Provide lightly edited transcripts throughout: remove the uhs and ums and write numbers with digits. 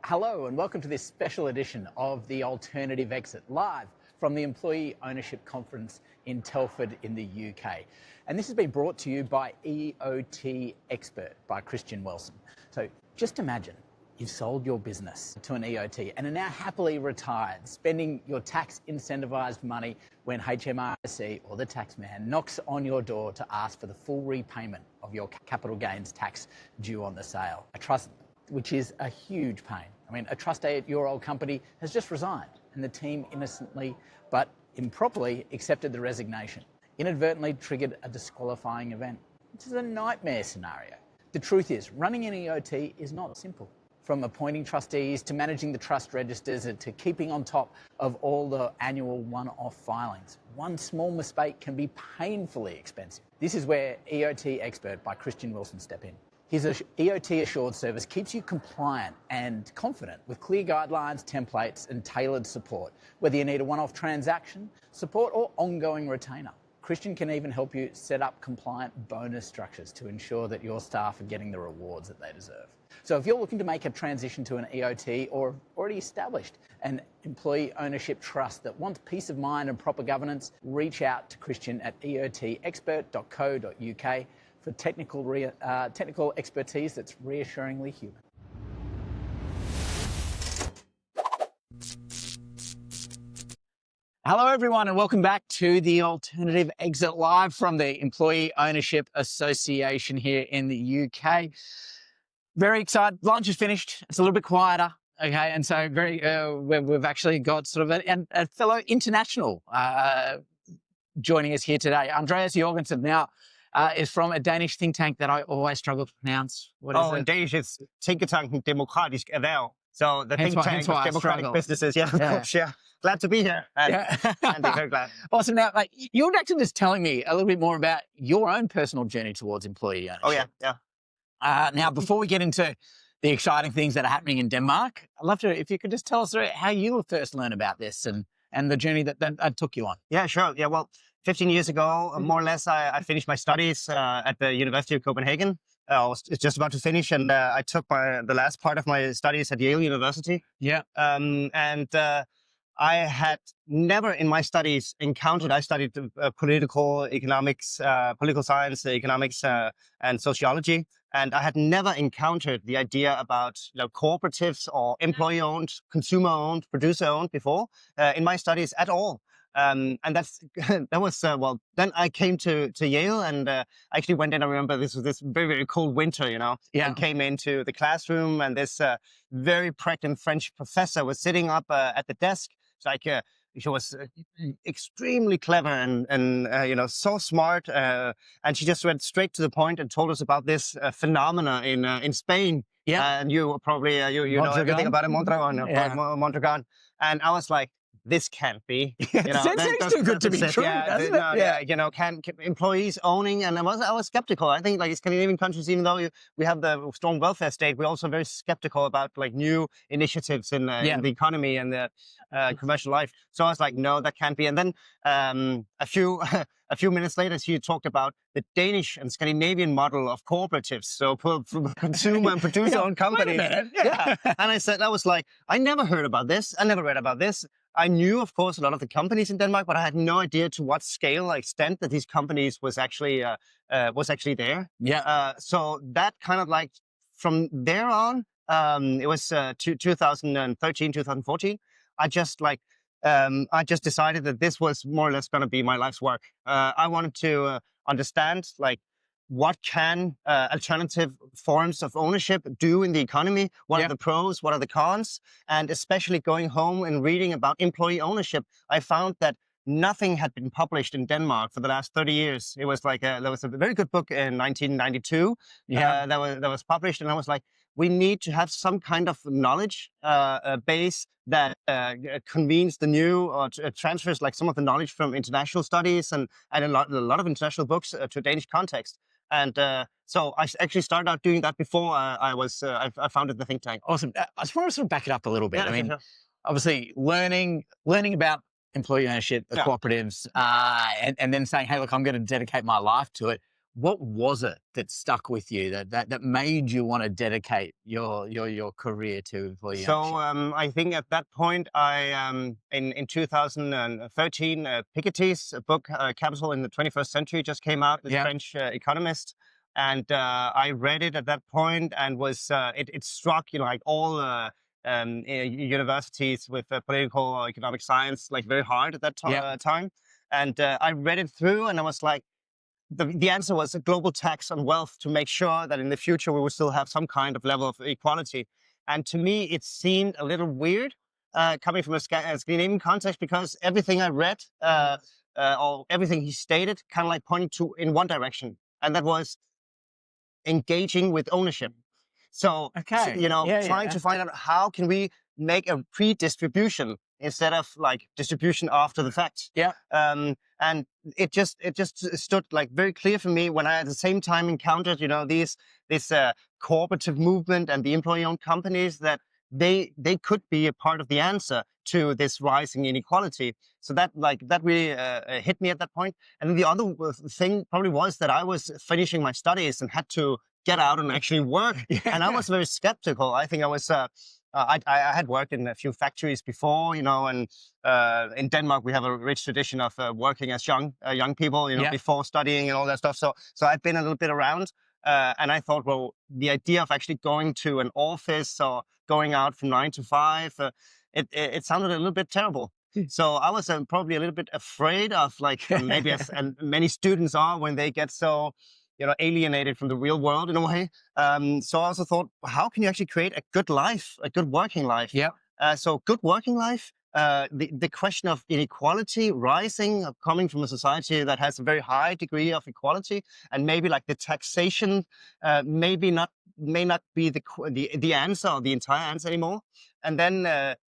Hello and welcome to this special edition of the Alternative Exit, live from the Employee Ownership Conference in Telford in the UK. And this has been brought to you by EOT Expert by Christian Wilson. So just imagine you've sold your business to an EOT and are now happily retired, spending your tax incentivized money when HMRC or the taxman knocks on your door to ask for the full repayment of your capital gains tax due on the sale. A trust, which is a huge pain. I mean, a trustee at your old company has just resigned and the team innocently but improperly accepted the resignation, inadvertently triggered a disqualifying event. This is a nightmare scenario. The truth is, running an EOT is not simple. From appointing trustees to managing the trust registers to keeping on top of all the annual one-off filings. One small mistake can be painfully expensive. This is where EOT Expert by Christian Wilson step in. His EOT Assured service keeps you compliant and confident with clear guidelines, templates and tailored support, whether you need a one-off transaction, support or ongoing retainer. Christian can even help you set up compliant bonus structures to ensure that your staff are getting the rewards that they deserve. So if you're looking to make a transition to an EOT or already established an employee ownership trust that wants peace of mind and proper governance, reach out to Christian at eotexpert.co.uk for technical expertise that's reassuringly human. Hello everyone and welcome back to the Alternative Exit live from the Employee Ownership Association here in the UK. Very excited. Lunch is finished. It's a little bit quieter. Okay, and so we've actually got sort of a fellow international joining us here today. Andreas Jørgensen now is from a Danish think tank that I always struggle to pronounce. What is it? In Danish it's Tænketanken Demokratisk Erhverv. So the think tank of democratic businesses. Yeah, of course, yeah. Glad to be here. And very glad. Awesome. Now, you're actually just telling me a little bit more about your own personal journey towards employee ownership. Oh, yeah. Now, before we get into the exciting things that are happening in Denmark, I'd love to, if you could just tell us how you first learned about this and the journey that took you on. Yeah, sure. Yeah, well, 15 years ago, more or less, I finished my studies at the University of Copenhagen. I was just about to finish, and I took the last part of my studies at Yale University. Yeah. I had never in my studies encountered, I studied political economics, political science, economics, and sociology. And I had never encountered the idea about cooperatives or employee-owned, consumer-owned, producer-owned before in my studies at all. And that was, then I came to Yale and I actually went in. I remember this was this very, very cold winter, and came into the classroom and this very pregnant French professor was sitting up at the desk. She was extremely clever and so smart. And she just went straight to the point and told us about this phenomena in Spain. Yeah. And you probably, you know everything about it, Mondragon. And I was like, this can't be. It's too good to be true, doesn't it? Can employees owning? And I was skeptical. I think, like, in Scandinavian countries, even though we have the strong welfare state, we're also very skeptical about new initiatives in the economy and the commercial life. So I was like, no, that can't be. And then a few minutes later, she talked about the Danish and Scandinavian model of cooperatives. So from consumer and producer-owned companies. Yeah. And I was like, I never heard about this. I never read about this. I knew, of course, a lot of the companies in Denmark, but I had no idea to what scale or extent that these companies was actually there. Yeah. So that kind of from there on, it was 2013, 2014. I just decided that this was more or less going to be my life's work. I wanted to understand what can alternative forms of ownership do in the economy? What are the pros? What are the cons? And especially going home and reading about employee ownership, I found that nothing had been published in Denmark for the last 30 years. It was there was a very good book in 1992 that was published, and I was like, we need to have some kind of knowledge base that convenes the new or transfers some of the knowledge from international studies and a lot of international books to a Danish context. And so I actually started out doing that before I founded the think tank. Awesome. I just want to sort of back it up a little bit. Obviously learning about employee ownership, the cooperatives, and then saying, hey, look, I'm going to dedicate my life to it. What was it that stuck with you that made you want to dedicate your career to employee So ownership? I think at that point, in 2013, Piketty's book "Capital in the 21st Century" just came out. This Yeah. French economist, and I read it at that point, and was it struck like all universities with political or economic science like very hard at that Yeah. time, and I read it through, and I was like, the answer was a global tax on wealth to make sure that in the future we will still have some kind of level of equality. And to me, it seemed a little weird coming from a Scandinavian context, because everything I read or everything he stated kind of like pointed to in one direction, and that was engaging with ownership. So, Okay. trying Yeah. to find out how can we make a pre-distribution instead of like distribution after the fact. Yeah. And it just stood like very clear for me when I at the same time encountered, this cooperative movement and the employee-owned companies, that they could be a part of the answer to this rising inequality. So that really hit me at that point. And then the other thing probably was that I was finishing my studies and had to get out and actually work. Yeah. And I was very skeptical. I think I was. I had worked in a few factories before, and in Denmark we have a rich tradition of working as young people, Yeah. before studying and all that stuff. So I've been a little bit around, and I thought, well, the idea of actually going to an office or going out from 9 to 5, it sounded a little bit terrible. So I was probably a little bit afraid of, like, maybe as and many students are when they get so, alienated from the real world in a way. So I also thought, how can you actually create a good life, a good working life? Yeah. So good working life. The question of inequality rising, coming from a society that has a very high degree of equality, and maybe like the taxation, may not be the answer or the entire answer anymore. And then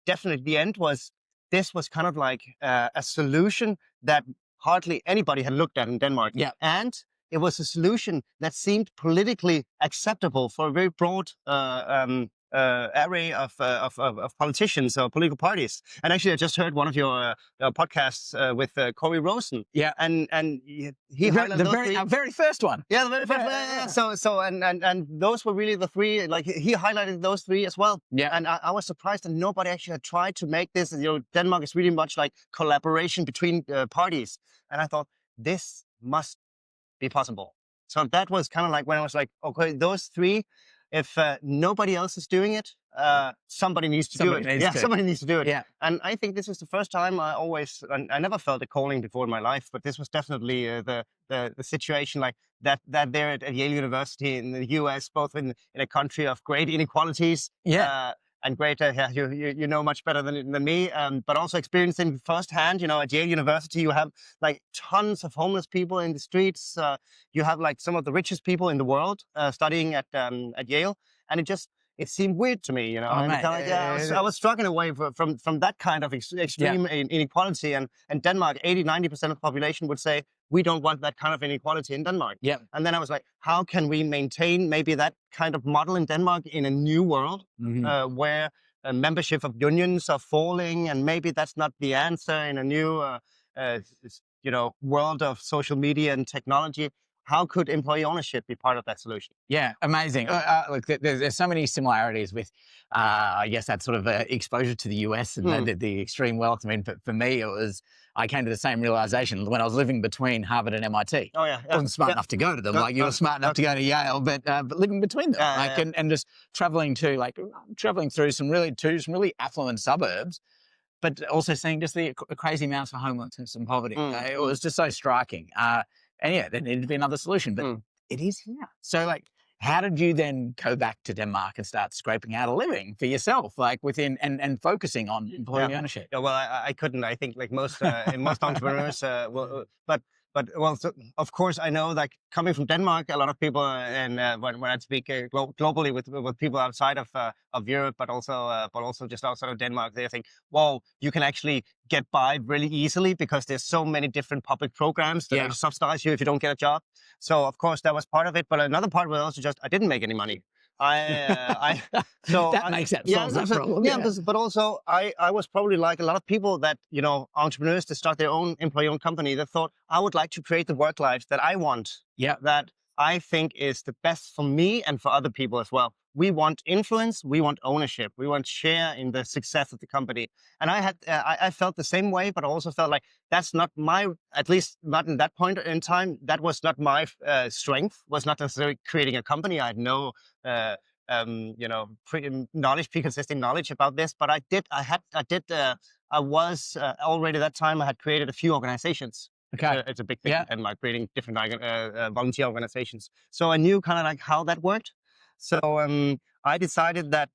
definitely the end was, this was kind of like a solution that hardly anybody had looked at in Denmark. Yeah. And it was a solution that seemed politically acceptable for a very broad array of politicians or political parties. And actually, I just heard one of your podcasts with Corey Rosen. Yeah. And he highlighted those three. Our very first one. Yeah, the very first. Yeah. So and those were really the three. Like, he highlighted those three as well. Yeah. And I was surprised that nobody actually had tried to make this. Denmark is really much like collaboration between parties. And I thought, this must be possible. So that was kind of like when I was like, okay, those three, if nobody else is doing it, somebody needs to do it. Somebody needs to do it. Yeah. And I think this was the first time I never felt a calling before in my life, but this was definitely the situation like that there at Yale University in the US, both in a country of great inequalities. Yeah. And great, you know much better than me, but also experiencing firsthand, at Yale University, you have like tons of homeless people in the streets. You have like some of the richest people in the world studying at Yale. And it seemed weird to me, Oh, and man. I was struggling away from that kind of extreme inequality. And Denmark, 80-90% of the population would say, we don't want that kind of inequality in Denmark. Yeah. And then I was like, how can we maintain maybe that kind of model in Denmark in a new world, where membership of unions are falling, and maybe that's not the answer in a new, world of social media and technology. How could employee ownership be part of that solution? Yeah, amazing. Look, there's so many similarities with, I guess, that sort of exposure to the US and the extreme wealth. I mean, for me, I came to the same realization when I was living between Harvard and MIT. Oh, yeah. I wasn't smart enough to go to them, like you were smart enough to go to Yale, but living between them, and just traveling through some really affluent suburbs, but also seeing just the crazy amounts of homelessness and poverty. It was just so striking. And yeah, there needed to be another solution, but it is here. So, like, how did you then go back to Denmark and start scraping out a living for yourself, like within and focusing on employee ownership? Yeah, well, I couldn't. I think like most entrepreneurs, but so, of course, I know, like, coming from Denmark, a lot of people, and when I speak globally with people outside of Europe, but also just outside of Denmark, they think, "Whoa, you can actually get by really easily because there's so many different public programs that subsidize you if you don't get a job." So of course that was part of it, but another part was also just I didn't make any money. That makes that solves that problem. Yeah, but also I was probably like a lot of people that, entrepreneurs to start their own employee-owned company that thought, I would like to create the work life that I want. Yeah. That I think is the best for me and for other people as well. We want influence, we want ownership, we want share in the success of the company. And I felt the same way, but I also felt like that's not my, at least not in that point in time, that was not my strength, was not necessarily creating a company. I had no, pre-existing knowledge about this, but I was already that time, I had created a few organizations. Okay. It's a big thing, and like creating different volunteer organizations. So I knew kind of like how that worked. So I decided that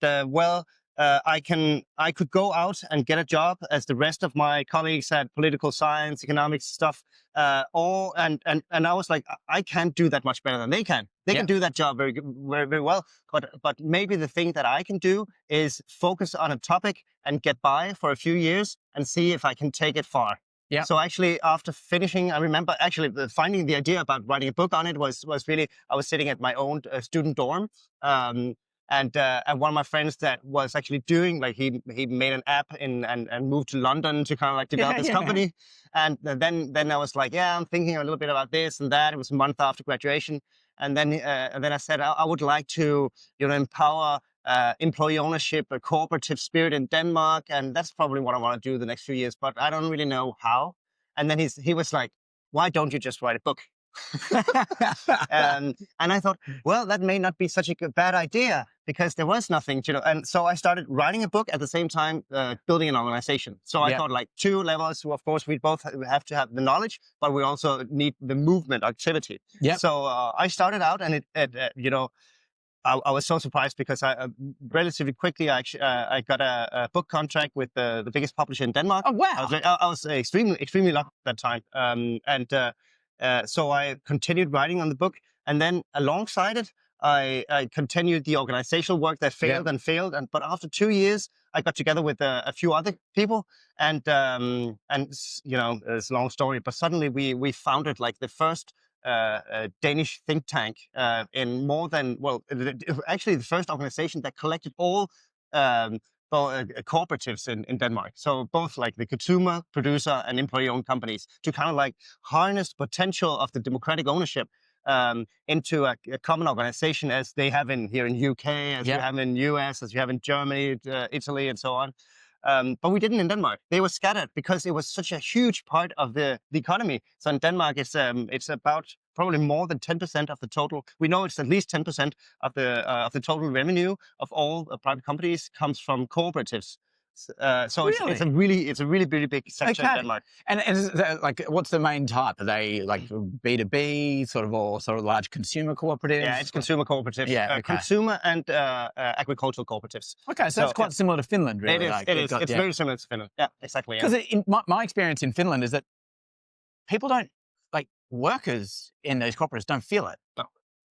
I could go out and get a job as the rest of my colleagues had political science, economics stuff, and I was like, I can't do that much better than they can. They can do that job very very well, but maybe the thing that I can do is focus on a topic and get by for a few years and see if I can take it far. Yeah. So actually, after finishing, I remember actually finding the idea about writing a book on it was really, I was sitting at my own student dorm, and one of my friends that was actually doing, like, he made an app and moved to London to kind of like develop this company. And then I was like, yeah, I'm thinking a little bit about this and that. It was a month after graduation, and then I said I would like to empower employee ownership, a cooperative spirit in Denmark, and that's probably what I want to do the next few years, but I don't really know how. And then he was like, why don't you just write a book? And I thought, well, that may not be such a bad idea, because there was nothing, and so I started writing a book at the same time, building an organization. So I thought, like, two levels. So of course, we both have to have the knowledge, but we also need the movement activity. So I started out, and I was so surprised, because I relatively quickly I got a book contract with the biggest publisher in Denmark. Oh, wow! I was extremely lucky at that time, so I continued writing on the book, and then alongside it, I continued the organizational work that failed and failed. But after 2 years, I got together with a few other people, and it's a long story, but suddenly we founded like the first Danish think tank in more than, actually the first organization that collected all cooperatives in Denmark. So both like the consumer, producer, and employee-owned companies, to kind of like harness the potential of the democratic ownership into a common organization, as they have here in UK, as you have in US, as you have in Germany, Italy, and so on. But we didn't in Denmark. They were scattered because it was such a huge part of the economy. So in Denmark, it's about probably more than 10% of the total. We know it's at least 10% of the total revenue of all private companies comes from cooperatives. So Really? it's a really big sector in Denmark. And is that, like, what's the main type? Are they like B2B sort of, or sort of large consumer cooperatives? Yeah, it's consumer cooperatives. Consumer and agricultural cooperatives. Okay, so it's quite similar to Finland, really. It is. It's very similar to Finland. Yeah, exactly. Because my experience in Finland is that people don't, like, workers in those cooperatives don't feel it. No.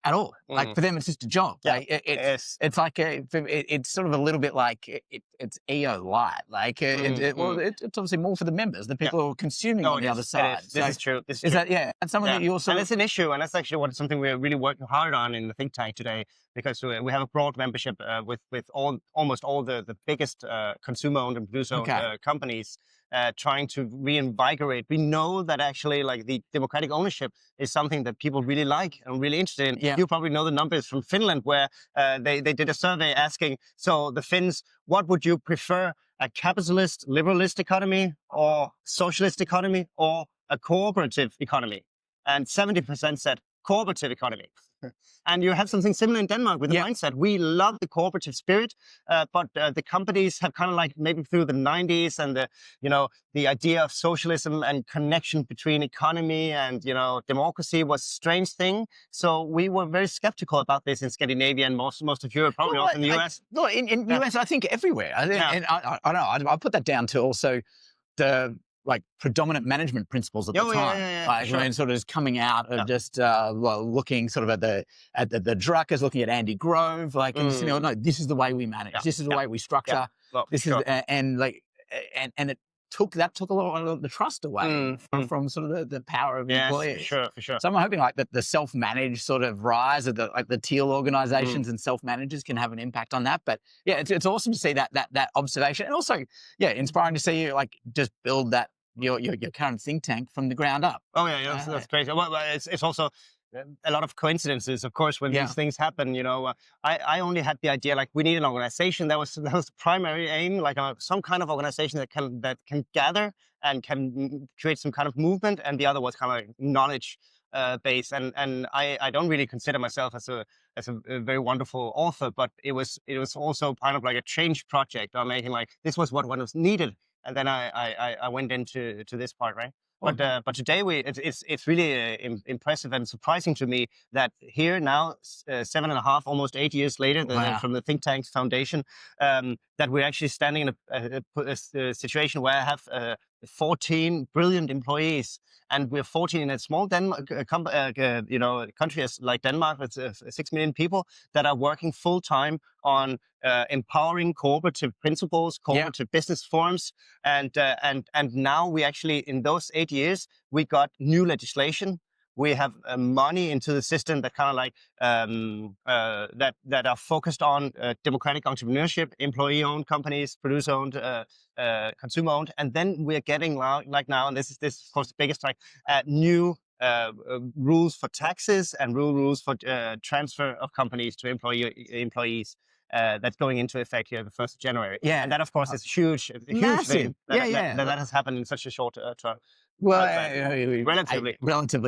At all. Like, for them, it's just a job. Yeah, like, it's like it's sort of a little bit like it's EO light. Like, it's obviously more for the members, the people who are consuming on the other side. This is true. Is that and something that you also, and it's an issue, and that's actually something we're really working hard on in the think tank today, because we have a broad membership with almost all the biggest consumer-owned and producer-owned companies. Trying to reinvigorate. We know that actually, like, the democratic ownership is something that people really like and really interested in. You probably know the numbers from Finland, where they did a survey asking, so the Finns, what would you prefer, a capitalist, liberalist economy, or socialist economy, or a cooperative economy? And 70% said cooperative economy. And you have something similar in Denmark with the mindset. We love the cooperative spirit, but the companies have kind of, like, maybe through the 90s and the idea of socialism and connection between economy and democracy was a strange thing. So we were very skeptical about this in Scandinavia and most of Europe, probably also in the US. No, in US, I think everywhere. And I don't know. I put that down to also the, like, predominant management principles at the time. Like, when sort of is coming out of just looking sort of at the Druckers, looking at Andy Grove, like, and saying, no, this is the way we manage. This is the way we structure. This is and it took a lot of the trust away from sort of the power of employees. For sure. So I'm hoping, like, that the self-managed sort of rise of the teal organizations and self-managers can have an impact on that. But yeah, it's awesome to see that observation, and also inspiring to see you, like, just build that your current think tank from the ground up. Oh yeah, that's crazy. Well, it's also a lot of coincidences, of course, when these things happen. I only had the idea like we need an organization that was the primary aim, like some kind of organization that can gather and can create some kind of movement, and the other was kind of like knowledge base. And I don't really consider myself as a very wonderful author, but it was also kind of like a change project. I'm making like this was what was needed, and then I went into this part, right? But today it's really impressive and surprising to me that here now 7.5, almost 8 years later, from the think tank foundation, that we're actually standing in a situation where I have 14 brilliant employees, and we're 14 in a small country as like Denmark with 6 million people that are working full time on empowering cooperative principles, cooperative business forms, and now we actually in those 8 years we got new legislation. We have money into the system that kind of like that are focused on democratic entrepreneurship, employee-owned companies, producer-owned, consumer-owned, and then we're getting like now, and this is of course the biggest, like new rules for taxes and rules for transfer of companies to employees. That's going into effect here the 1st of January. Yeah, and that of course is a huge thing. That has happened in such a short term. Well, relatively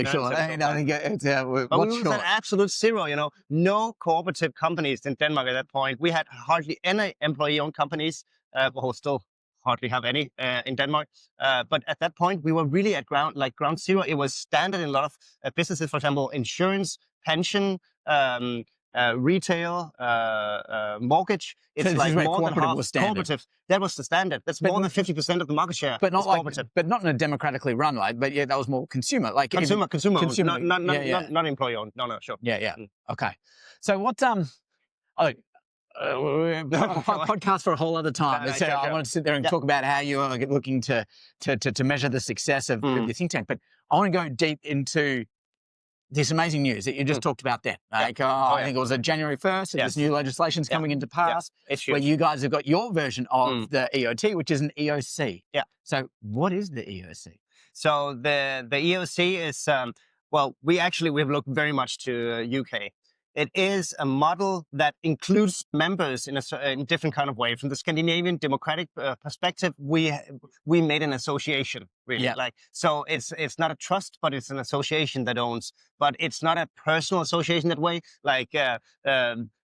short. I think it's but we was at absolute zero. No cooperative companies in Denmark at that point. We had hardly any employee-owned companies. We'll still hardly have any in Denmark. But at that point, we were really at ground zero. It was standard in a lot of businesses, for example, insurance, pension, retail, mortgage. It's like more than half cooperatives. That was the standard. That's more than 50% of the market share. But not not in a democratically run, like. But yeah, that was more consumer, like consumer, not employee owned. No, sure. Yeah. Okay. So what? Podcast for a whole other time. So I want to sit there and talk about how you are looking to measure the success of the think tank. But I want to go deep into this amazing news that you just talked about there. Like, I think it was January 1st, this new legislation's coming into pass, where you guys have got your version of the EOT, which is an EOC. Yeah. So what is the EOC? So the EOC is, we've looked very much to UK. It is a model that includes members in a different kind of way. From the Scandinavian democratic perspective, we made an association, really. So it's not a trust, but it's an association that owns. But it's not a personal association that way. Like the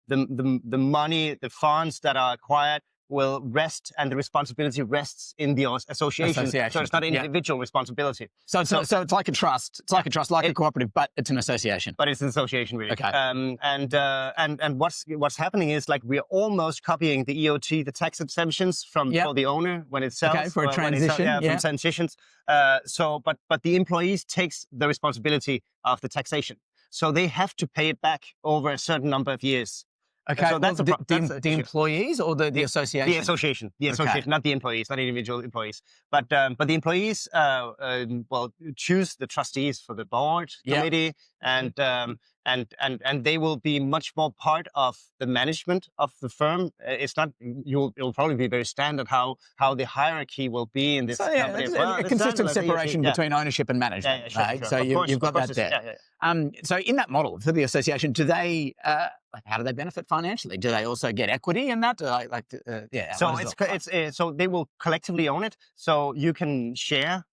money, the funds that are acquired will rest, and the responsibility rests in the association. So it's not individual responsibility. So it's like a trust. It's like a trust, like a cooperative, but it's an association. But it's an association, really. Okay. And what's happening is like we're almost copying the EOT, the tax exemptions for the owner when it sells. Okay, for a transition. From transitions. But the employees takes the responsibility of the taxation. So they have to pay it back over a certain number of years. Okay, so that's the employees or the association? The association, not the employees, not individual employees. But the employees choose the trustees for the board committee, and they will be much more part of the management of the firm. It's not it'll probably be very standard how the hierarchy will be in this company. A consistent separation between ownership and management. Sure. So you've got that there. So in that model for the association, do they? How do they benefit financially? Do they also get equity in that? So they will collectively own it. So you can share,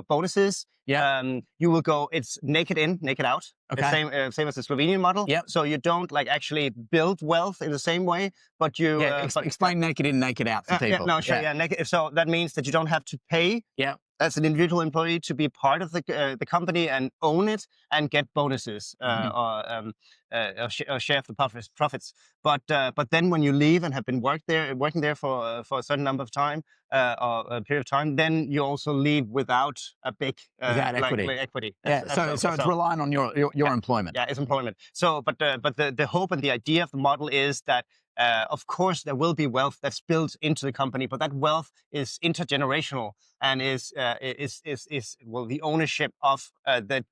bonuses. Yeah. You will go. It's naked in, naked out. Okay. Same as the Slovenian model. Yeah. So you don't actually build wealth in the same way, but you. Explain naked in, naked out for people. Naked. So that means that you don't have to pay. Yeah. As an individual employee to be part of the company and own it and get bonuses or share of the profits. But then when you leave and have been working there for a certain number of time or a period of time, then you also leave without a big equity. So it's relying on your employment. Yeah, it's employment. So but the hope and the idea of the model is that. Of course, there will be wealth that's built into the company, but that wealth is intergenerational and is the ownership of the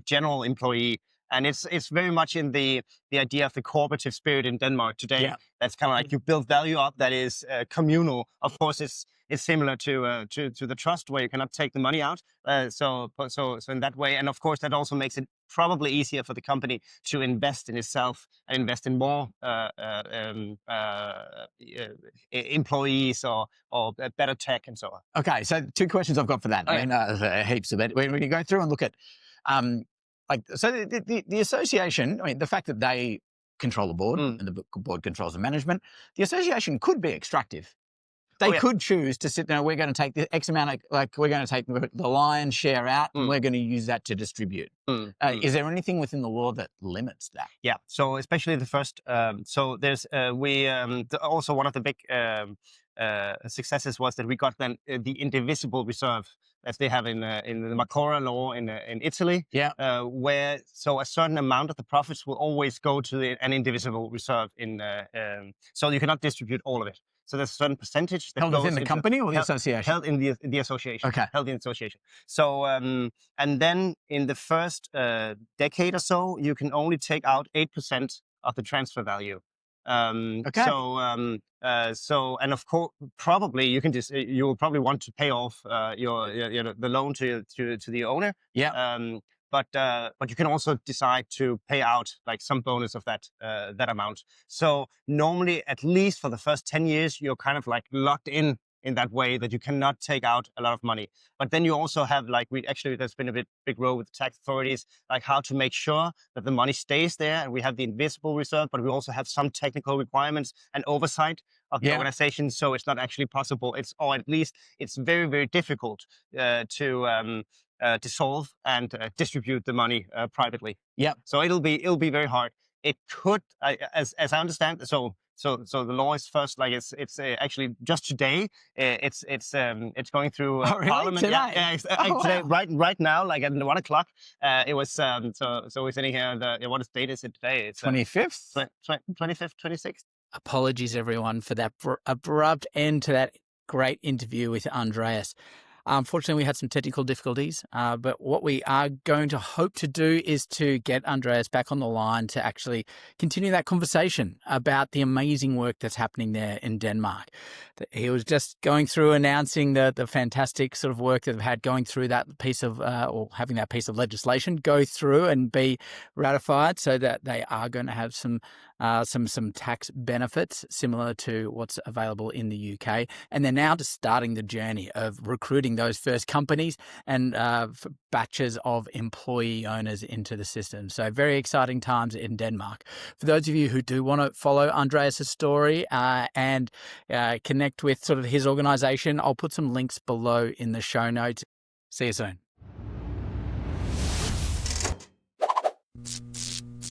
general employee. And it's very much in the idea of the cooperative spirit in Denmark today. Yeah. That's kind of like you build value up that is communal. Of course, it's similar to the trust where you cannot take the money out. So in that way, and of course that also makes it probably easier for the company to invest in itself and invest in more employees or better tech and so on. Okay, so 2 questions I've got for that. I mean, heaps of it. When you go through and look at, the association, I mean, the fact that they control the board and the board controls the management, the association could be extractive. They could choose to sit there, we're going to take the X amount of, we're going to take the lion's share out and we're going to use that to distribute. Is there anything within the law that limits that? Yeah, so especially the first, so there's, also one of the big successes was that we got then the indivisible reserve, as they have in the Macora law in Italy, where so a certain amount of the profits will always go to an indivisible reserve so you cannot distribute all of it. So there's a certain percentage that held within the company or the association? Held in the association. Okay. Held in the association. So and then in the first decade or so, you can only take out 8% of the transfer value. Okay. So and of course, probably you can you will probably want to pay off the loan to the owner. Yeah. But you can also decide to pay out like some bonus of that amount. So normally, at least for the first 10 years, you're kind of like locked in that way that you cannot take out a lot of money. But then you also have there's been a big role with the tax authorities, like how to make sure that the money stays there. And we have the invisible reserve, but we also have some technical requirements and oversight of the organization. So it's not actually possible. Or at least it's very, very difficult to dissolve and distribute the money privately. Yeah. So it'll be very hard. It could, as I understand. So the law is first, like it's actually just today. It's going through Parliament. Today? Today, right now, like at 1 o'clock. It was so we're sitting here. What date is it today? It's 25th, 25th, 26th. Apologies, everyone, for that abrupt end to that great interview with Andreas. Unfortunately, we had some technical difficulties, but what we are going to hope to do is to get Andreas back on the line to actually continue that conversation about the amazing work that's happening there in Denmark. He was just going through announcing the fantastic sort of work that they've had going through that piece of, or having that piece of legislation go through and be ratified so that they are going to have some tax benefits similar to what's available in the UK. And they're now just starting the journey of recruiting those first companies and batches of employee owners into the system. So very exciting times in Denmark. For those of you who do want to follow Andreas' story and connect with sort of his organization, I'll put some links below in the show notes. See you soon.